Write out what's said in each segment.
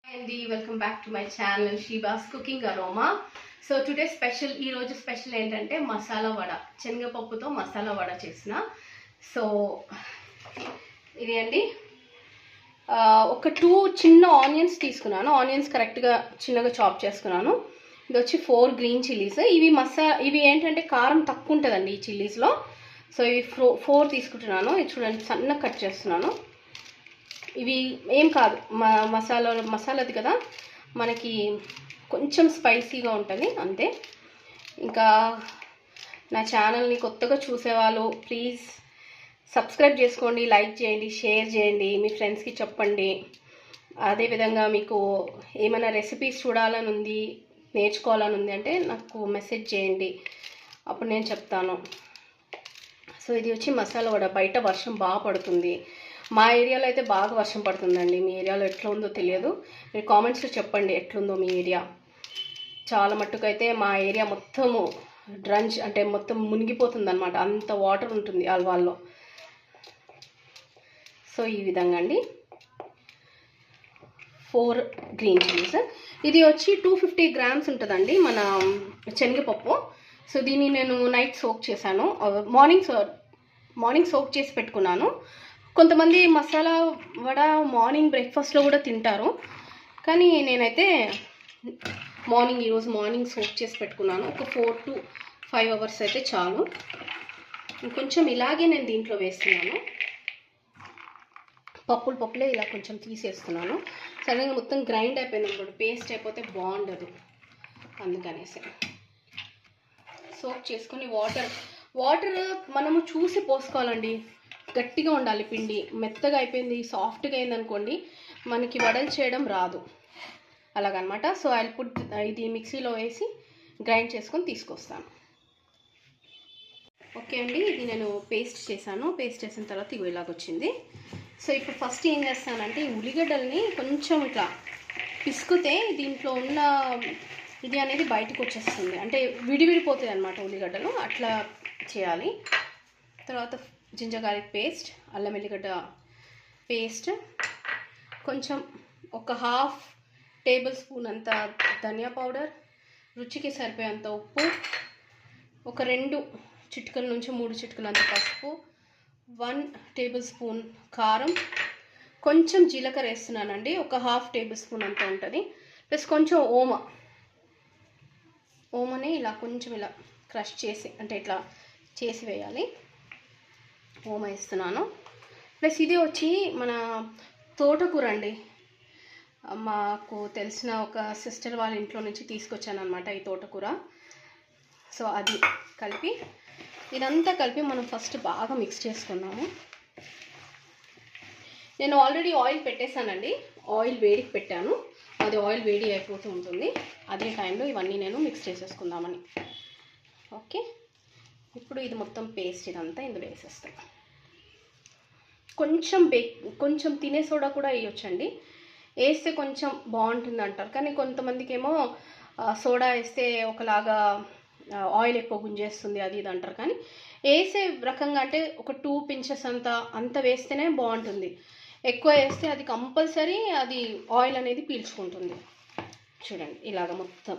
అండి welcome back to my channel Sheeba's cooking aroma. So today special, ఈరోజు special ఏంటంటే మసాలా వడ, శనగపప్పుతో మసాలా వడ చేసిన. సో ఇది అండి, ఒక 2 చిన్న ఆనియన్స్ తీసుకున్నాను. ఆనియన్స్ కరెక్ట్గా చిన్నగా చాప్ చేసుకున్నాను. ఇది వచ్చి 4 గ్రీన్ చిల్లీస్. ఇవి ఏంటంటే కారం తక్కువ ఉంటుందండి ఈ చిల్లీస్లో. సో ఇవి 4 తీసుకుంటున్నాను. ఇది చూడండి, సన్నగా కట్ చేస్తున్నాను. ఇవి ఏం కాదు, మసాలాది కదా, మనకి కొంచెం స్పైసీగా ఉంటుంది అంతే. ఇంకా నా ఛానల్ని కొత్తగా చూసేవాళ్ళు ప్లీజ్ సబ్స్క్రైబ్ చేసుకోండి, లైక్ చేయండి, షేర్ చేయండి, మీ ఫ్రెండ్స్కి చెప్పండి. అదేవిధంగా మీకు ఏమైనా రెసిపీస్ చూడాలని ఉంది, నేర్చుకోవాలని ఉంది అంటే నాకు మెసేజ్ చేయండి, అప్పుడు నేను చెప్తాను. సో ఇది వచ్చి మసాలా వడ. బయట వర్షం బాగా పడుతుంది. మా ఏరియాలో అయితే బాగా వర్షం పడుతుందండి. మీ ఏరియాలో ఎట్లా ఉందో తెలియదు, మీరు కామెంట్స్లో చెప్పండి ఎట్లుందో మీ ఏరియా. చాలా మట్టుకైతే మా ఏరియా మొత్తము డ్రంచ్ అంటే మొత్తం మునిగిపోతుంది అనమాట, అంత వాటర్ ఉంటుంది ఆల్వాల్లో. సో ఈ విధంగా అండి 4 గ్రీన్ చిల్లీస్. ఇది వచ్చి 250 గ్రామ్స్ ఉంటుందండి మన శనగపప్పు. సో దీన్ని నేను నైట్ సోక్ చేశాను, మార్నింగ్ సోక్ చేసి పెట్టుకున్నాను. కొంతమంది మసాలా వడ మార్నింగ్ బ్రేక్ఫాస్ట్లో కూడా తింటారు, కానీ నేనైతే ఈరోజు మార్నింగ్ సోక్ చేసి పెట్టుకున్నాను. ఒక 4 to 5 అవర్స్ అయితే చాలు. ఇంకొంచెం ఇలాగే నేను దీంట్లో వేస్తున్నాను. పప్పులే ఇలా కొంచెం తీసేస్తున్నాను. సడన్గా మొత్తం గ్రైండ్ అయిపోయింది అనుకోండి, పేస్ట్ అయిపోతే బాగుండదు, అందుకనేసి సోక్ చేసుకొని వాటర్ మనము చూసి పోసుకోవాలండి. గట్టిగా ఉండాలి పిండి. మెత్తగా అయిపోయింది, సాఫ్ట్గా అయింది అనుకోండి, మనకి వడలు చేయడం రాదు, అలాగనమాట. సో ఐ పుట్ ఇది మిక్సీలో వేసి గ్రైండ్ చేసుకొని తీసుకొస్తాను. ఓకే అండి, ఇది నేను పేస్ట్ చేశాను. పేస్ట్ చేసిన తర్వాత ఇవి ఇలాగొచ్చింది. సో ఇప్పుడు ఫస్ట్ ఏం చేస్తానంటే ఈ ఉల్లిగడ్డల్ని కొంచెం ఇట్లా పిసుకుతే దీంట్లో ఉన్న ఇది అనేది బయటకు వచ్చేస్తుంది, అంటే విడిపోతుంది అనమాట ఉల్లిగడ్డలు, అట్లా చేయాలి. తర్వాత జింజర్ గార్లిక్ పేస్ట్, అల్లం ఎల్లిగడ్డ పేస్ట్, కొంచెం ఒక 1/2 టేబుల్ స్పూన్ అంత ధనియా పౌడర్, రుచికి సరిపోయేంత ఉప్పు, ఒక 2 చిటికల నుంచి 3 చిటికలు అంత పసుపు, 1 టేబుల్ స్పూన్ కారం, కొంచెం జీలకర్ర వేస్తున్నానండి, ఒక 1/2 టేబుల్ స్పూన్ అంత ఉంటుంది, ప్లస్ కొంచెం ఓమని ఇలా కొంచెం ఇలా క్రష్ చేసి, అంటే ఇట్లా చేసి వేయాలి. ఓమ వేస్తున్నాను. ప్లస్ ఇది వచ్చి మన తోటకూర అండి, మాకు తెలిసిన ఒక సిస్టర్ వాళ్ళ ఇంట్లో నుంచి తీసుకొచ్చాను అనమాట ఈ తోటకూర. సో అది ఇదంతా కలిపి మనం ఫస్ట్ బాగా మిక్స్ చేసుకున్నాము. నేను ఆల్రెడీ ఆయిల్ పెట్టేశానండి, ఆయిల్ వేడికి పెట్టాను, అది ఆయిల్ వేడి అయిపోతూ ఉంటుంది. అదే టైంలో ఇవన్నీ నేను మిక్స్ చేసేసుకుందామని. ఓకే, ఇప్పుడు ఇది మొత్తం పేస్ట్ ఇదంతా ఇందులో వేసేస్తాను. కొంచెం తినే సోడా కూడా వేయొచ్చండి, వేస్తే కొంచెం బాగుంటుంది అంటారు, కానీ కొంతమందికి ఏమో సోడా వేస్తే ఒకలాగా ఆయిల్ ఎక్కువ గుంజేస్తుంది అది ఇది అంటారు. కానీ వేసే రకంగా అంటే ఒక 2 pinches అంత వేస్తేనే బాగుంటుంది. ఎక్కువ వేస్తే అది కంపల్సరీ అది ఆయిల్ అనేది పీల్చుకుంటుంది. చూడండి, ఇలాగ మొత్తం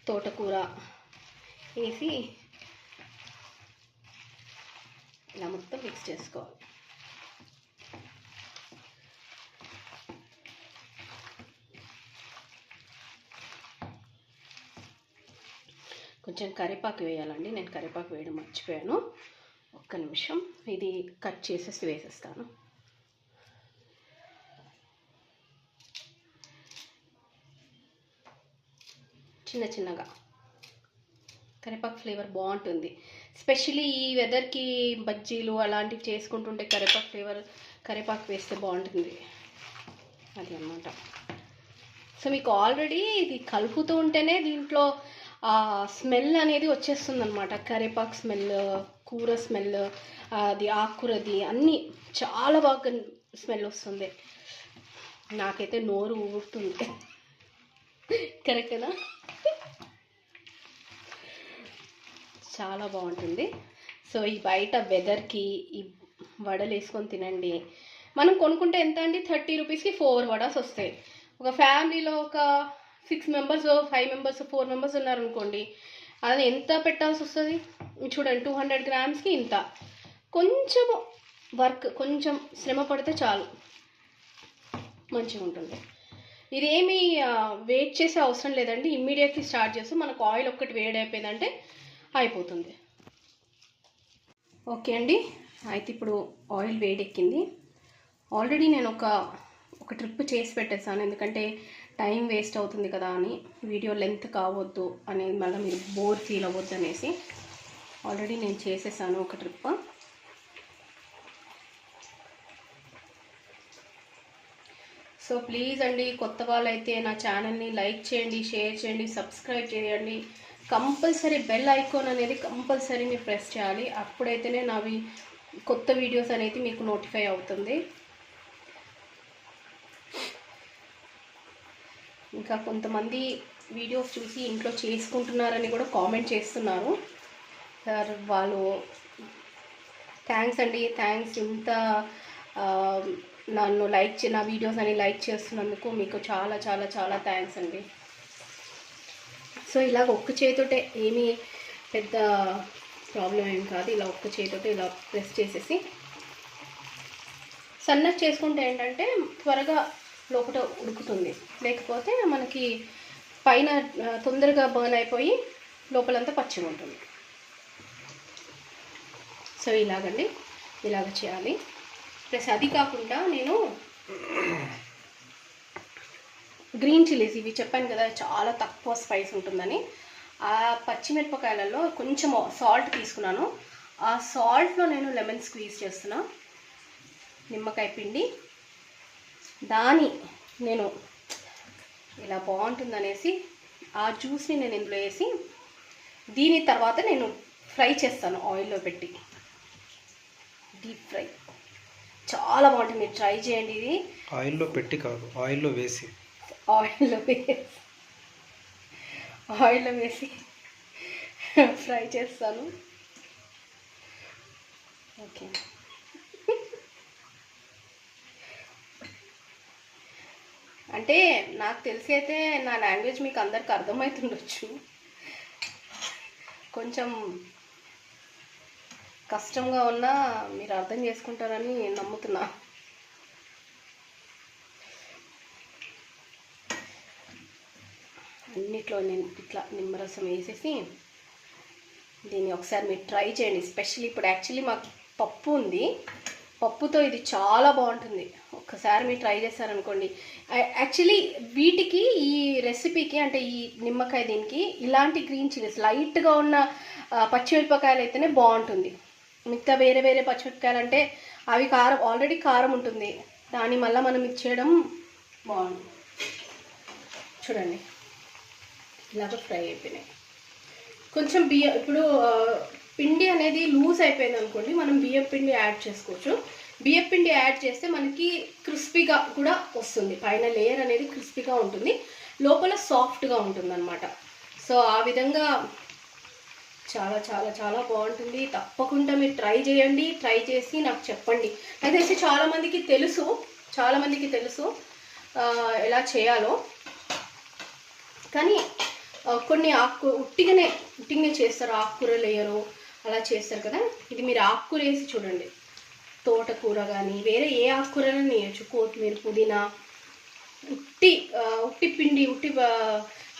తోటకూర వేసి ఇలా మొత్తం మిక్స్ చేసుకోవాలి. కొంచెం కరివేపాకు వేయాలండి, నేను కరివేపాకు వేయడం మర్చిపోయాను. ఒక్క నిమిషం, ఇది కట్ చేసేసి వేసేస్తాను. చిన్నగా కరివేపాకు ఫ్లేవర్ బాగుంటుంది, స్పెషలీ ఈ వెదర్కి బజ్జీలు అలాంటివి చేసుకుంటుంటే కరివేపాకు వేస్తే బాగుంటుంది, అది అన్నమాట. సో మీకు ఆల్రెడీ ఇది కలుపుతూ ఉంటేనే దీంట్లో స్మెల్ అనేది వచ్చేస్తుంది అనమాట, కరివేపాకు స్మెల్, కూర స్మెల్, అది ఆకుకూరది అన్నీ చాలా బాగా స్మెల్ వస్తుంది. నాకైతే నోరు ఊరుతుంది, కరెక్టేనా? చాలా బాగుంటుంది. సో ఈ బయట వెదర్కి ఈ వడలు వేసుకొని తినండి, మనం కొనుక్కుంటే ఎంత అండి, 30 రూపీస్కి 4 వడాస్ వస్తాయి. ఒక ఫ్యామిలీలో ఒక 6 మెంబర్స్ 5 మెంబర్స్ 4 మెంబర్స్ ఉన్నారనుకోండి, అది ఎంత పెట్టాల్సి వస్తుంది చూడండి. 200 గ్రామ్స్కి ఇంత. కొంచెం వర్క్, కొంచెం శ్రమ పడితే చాలు, మంచిగా ఉంటుంది. ఇదేమి వెయిట్ చేసే అవసరం లేదండి, ఇమ్మీడియట్లీ స్టార్ట్ చేస్తే మనకు ఆయిల్ ఒక్కటి వేడి అయిపోయిందంటే అయిపోతుంది. ఓకే అండి, అయితే ఇప్పుడు ఆయిల్ వేడెక్కింది. ఆల్రెడీ నేను ఒక ట్రిప్ చేసి పెట్టేసాను, ఎందుకంటే టైం వేస్ట్ అవుతుంది కదా అని, వీడియో లెంత్ కావద్దు అనేది, మళ్ళీ మీరు బోర్ ఫీల్ అవ్వద్దు అనేసి ఆల్రెడీ నేను చేసేసాను ఒక ట్రిప్. సో ప్లీజ్ అండి, కొత్త వాళ్ళైతే నా ఛానల్ని లైక్ చేయండి, షేర్ చేయండి, సబ్స్క్రైబ్ చేయండి. కంపల్సరీ బెల్ ఐకాన్ అనేది కంపల్సరీ మీరు ప్రెస్ చేయాలి, అప్పుడైతేనే నావి కొత్త వీడియోస్ అనేది మీకు నోటిఫై అవుతుంది. ఇంకా కొంతమంది వీడియోస్ చూసి ఇంట్లో చేసుకుంటున్నారని కూడా కామెంట్ చేస్తున్నారు సార్. వాళ్ళు థ్యాంక్స్ అండి, థ్యాంక్స్. ఇంత నన్ను నా వీడియోస్ అని లైక్ చేస్తున్నందుకు మీకు చాలా చాలా చాలా థ్యాంక్స్ అండి. సో ఇలాగ ఒక్క చేతితోటే ఏమీ పెద్ద ప్రాబ్లం ఏం కాదు, ఇలా ఒక్క చేతితోటే ఇలా ప్రెస్ చేసేసి సన్నగా చేసుకుంటే ఏంటంటే త్వరగా లోపల ఉడుకుతుంది, లేకపోతే మనకి పైన తొందరగా బర్న్ అయిపోయి లోపలంతా పచ్చిగా ఉంటుంది. సో ఇలాగండి, ఇలాగ చేయాలి. ప్లస్ అది కాకుండా నేను గ్రీన్ చిల్లీస్ ఇవి చెప్పాను కదా, చాలా తక్కువ స్పైస్ ఉంటుందని, ఆ పచ్చిమిరపకాయలలో కొంచెం సాల్ట్ తీసుకున్నాను. ఆ సాల్ట్లో నేను లెమన్ స్క్వీజ్ చేస్తున్నా, నిమ్మకాయ పిండి. దాని నేను ఇలా బాగుంటుందనేసి ఆ జ్యూస్ని నేను ఇందులో వేసి, దీని తర్వాత నేను ఫ్రై చేస్తాను ఆయిల్లో పెట్టి, డీప్ ఫ్రై. చాలా బాగుంటుంది, మీరు ట్రై చేయండి. ఇది ఆయిల్లో పెట్టి కాదు, ఆయిల్లో వేసి ఫ్రై చేస్తాను. ఓకే, అంటే నాకు తెలిసి అయితే నా లాంగ్వేజ్ మీకు అందరికి అర్థమవుతుండొచ్చు, కొంచెం కష్టంగా ఉన్నా మీరు అర్థం చేసుకుంటారని నమ్ముతున్నా. అన్నిట్లో నేను ఇట్లా నిమ్మరసం వేసేసి దీన్ని ఒకసారి మీరు ట్రై చేయండి. స్పెషల్లీ ఇప్పుడు యాక్చువల్లీ మాకు పప్పు ఉంది, పప్పుతో ఇది చాలా బాగుంటుంది. ఒక్కసారి మీరు ట్రై చేస్తారనుకోండి. యాక్చువల్లీ వీటికి, ఈ రెసిపీకి అంటే ఈ నిమ్మకాయ దీనికి ఇలాంటి గ్రీన్ చిల్లీస్ లైట్గా ఉన్న పచ్చిమిరపకాయలు అయితేనే బాగుంటుంది. మిగతా వేరే వేరే పచ్చిమిరపకాయలు అంటే అవి కారం, ఆల్రెడీ కారం ఉంటుంది, దాన్ని మళ్ళీ మనం ఇది చేయడం బాగుంది. చూడండి ఇలాగ ఫ్రై అయిపోయినాయి. కొంచెం ఇప్పుడు పిండి అనేది లూజ్ అయిపోయింది అనుకోండి, మనం బియ్యం పిండి యాడ్ చేసుకోవచ్చు. బియ్యం పిండి యాడ్ చేస్తే మనకి క్రిస్పీగా కూడా వస్తుంది, పైన లేయర్ అనేది క్రిస్పీగా ఉంటుంది, లోపల సాఫ్ట్గా ఉంటుంది అన్నమాట. సో ఆ విధంగా చాలా చాలా చాలా బాగుంటుంది. తప్పకుండా మీరు ట్రై చేయండి, ట్రై చేసి నాకు చెప్పండి. నాకు తెలిసి చాలామందికి తెలుసు ఎలా చేయాలో, కానీ కొన్ని ఉట్టిగానే చేస్తారు, ఆకుకూరలు వేయరు, అలా చేస్తారు కదా. ఇది మీరు ఆకుకూర వేసి చూడండి, తోటకూర కానీ వేరే ఏ ఆకుకూరలను వేయచ్చు, కొత్తిమీర, పుదీనా, ఉట్టి పిండి,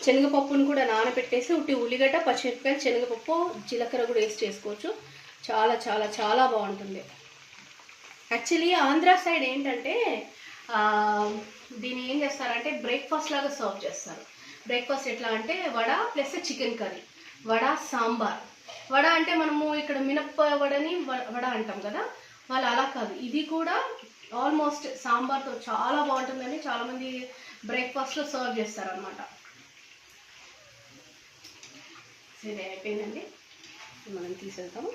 శనగపప్పును కూడా నానబెట్టేసి ఉట్టి ఉల్లిగడ్డ, పచ్చిమిరపకాయలు, శనగపప్పు, జీలకర్ర కూడా వేసి చేసుకోవచ్చు. చాలా చాలా చాలా బాగుంటుంది. యాక్చువల్లీ ఆంధ్ర సైడ్ ఏంటంటే దీన్ని ఏం చేస్తారంటే బ్రేక్ఫాస్ట్ లాగా సర్వ్ చేస్తారు. బ్రేక్ఫాస్ట్ ఎట్లా అంటే vada plus chicken curry, vada sambar. Vada అంటే మనము ఇక్కడ మినప్ప వడని వడ అంటాం కదా, వాళ్ళు అలా కాదు, ఇది కూడా ఆల్మోస్ట్ సాంబార్తో చాలా బాగుంటుందని చాలామంది బ్రేక్ఫాస్ట్లో సర్వ్ చేస్తారనమాట. సరే అయిపోయిందండి, మనం తీసేద్దాము.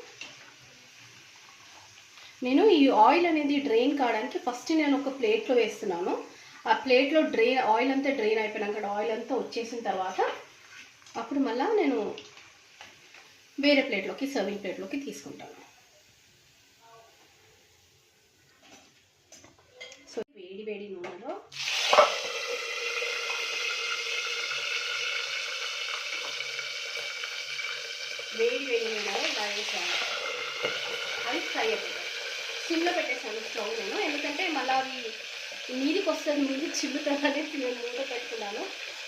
నేను ఈ ఆయిల్ అనేది డ్రైన్ కావడానికి ఫస్ట్ నేను ఒక ప్లేట్లో వేస్తున్నాను. ఆ ప్లేట్లో ఆయిల్ అంతా డ్రైన్ అయిపోయినాక, ఆయిల్ అంతా వచ్చేసిన తర్వాత అప్పుడు మళ్ళీ నేను వేరే ప్లేట్లోకి, సర్వింగ్ ప్లేట్లోకి తీసుకుంటాను. వేడి వేడి నూనెలో ఇలా వేసాను. అవి ఫ్రై అయిపోతాయి. సిమ్లో పెట్టేసాను స్టవ్ నేను, ఎందుకంటే మళ్ళీ అవి మీదికి వస్తుంది, మీది చిల్లుతుంది అనేసి నేను మూత పెట్టుకున్నాను.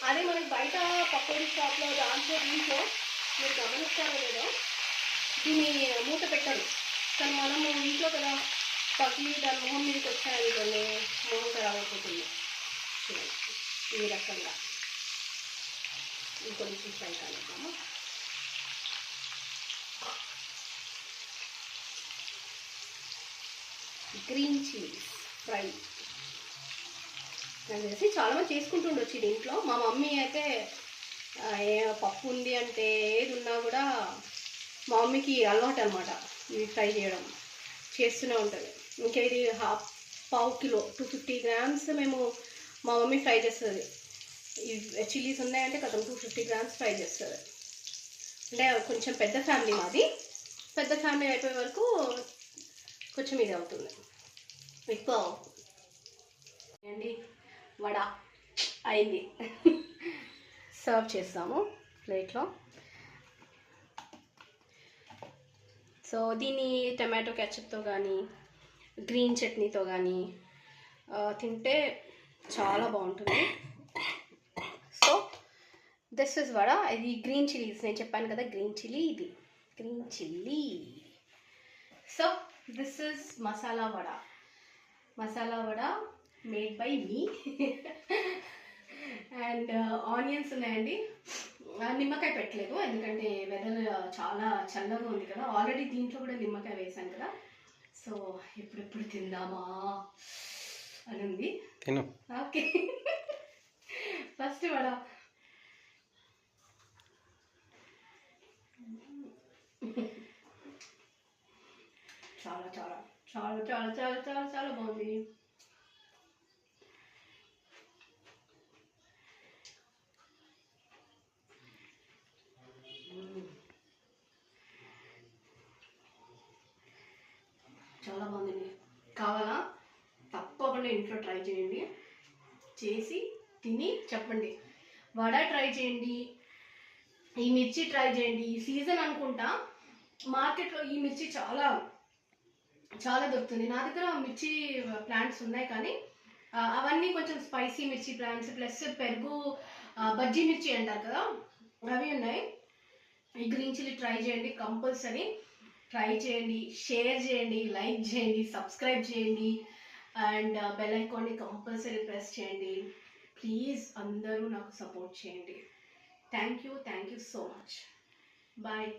అదే మనకి బయట పకోడీ షాప్లో దాంట్లో దీంట్లో మీరు గమనిస్తారో లేదో దీన్ని మూత పెట్టరు, కానీ మనము ఇంట్లో కదా పగిలి దాని మొహం మీదకి వచ్చాయనుకోండి మొహం ఖరాబ్ అయిపోతుంది. ఈ రకంగా ఇంకొంచెం ఫ్రై కానిద్దాము. గ్రీన్ చిల్లీస్ ఫ్రై నాకు తెలిసి చాలామంది చేసుకుంటుండొచ్చు ఇది ఇంట్లో. మా మమ్మీ అయితే పప్పు ఉంది అంటే ఏది ఉన్నా కూడా మా మమ్మీకి అలవాటు అనమాట ఇవి ఫ్రై చేయడం, చేస్తూనే ఉంటుంది. ఇంకా ఇది పావు కిలో 250 గ్రామ్స్ మేము మా మమ్మీ ఫ్రై చేస్తుంది. ఈ చిల్లీస్ ఉన్నాయంటే కదా 250 గ్రామ్స్ ఫ్రై చేస్తుంది. అంటే కొంచెం పెద్ద ఫ్యామిలీ మాది, పెద్ద ఫ్యామిలీ అయిపోయే వరకు కొంచెం ఇది అవుతుంది ఎక్కువ అండి. వడ అయింది, సర్వ్ చేస్తాము ప్లేట్లో. సో దీన్ని టమాటో కెచప్తో కానీ గ్రీన్ చట్నీతో కానీ తింటే చాలా బాగుంటుంది. So this is vada. ఇది గ్రీన్ చిల్లీస్, నేను చెప్పాను కదా గ్రీన్ చిల్లీ, ఇది green chilli. So this is masala vada. Masala vada made by me. And onions ఉన్నాయండి. నిమ్మకాయ పెట్టలేదు ఎందుకంటే వెదర్ చాలా చల్లగా ఉంది కదా, ఆల్రెడీ దీంట్లో కూడా నిమ్మకాయ వేసాను కదా. సో ఎప్పుడెప్పుడు తిందామా అని ఉంది. Okay, first vada. చాలా చాలా చాలా చాలా చాలా చాలా చాలా బాగుంది. చాలా బాగుందండి. కావాలా తప్పకుండా ఇంట్లో ట్రై చేయండి, చేసి తిని చెప్పండి. వడ ట్రై చేయండి, ఈ మిర్చి ట్రై చేయండి. ఈ సీజన్ అనుకుంటా మార్కెట్లో ఈ మిర్చి చాలా చాలా దొరుకుతుంది. నా దగ్గర మిర్చి ప్లాంట్స్ ఉన్నాయి, కానీ అవన్నీ కొంచెం స్పైసీ మిర్చి ప్లాంట్స్ ప్లస్ పెరుగు బజ్జీ మిర్చి అంటారు కదా అవి ఉన్నాయి. ఈ గ్రీన్ చిల్లీ ట్రై చేయండి, కంపల్సరీ ట్రై చేయండి, షేర్ చేయండి, లైక్ చేయండి, సబ్స్క్రైబ్ చేయండి, అండ్ బెల్ ఐకాన్ని కంపల్సరీ ప్రెస్ చేయండి. ప్లీజ్ అందరూ నాకు సపోర్ట్ చేయండి. Thank you so much. Bye.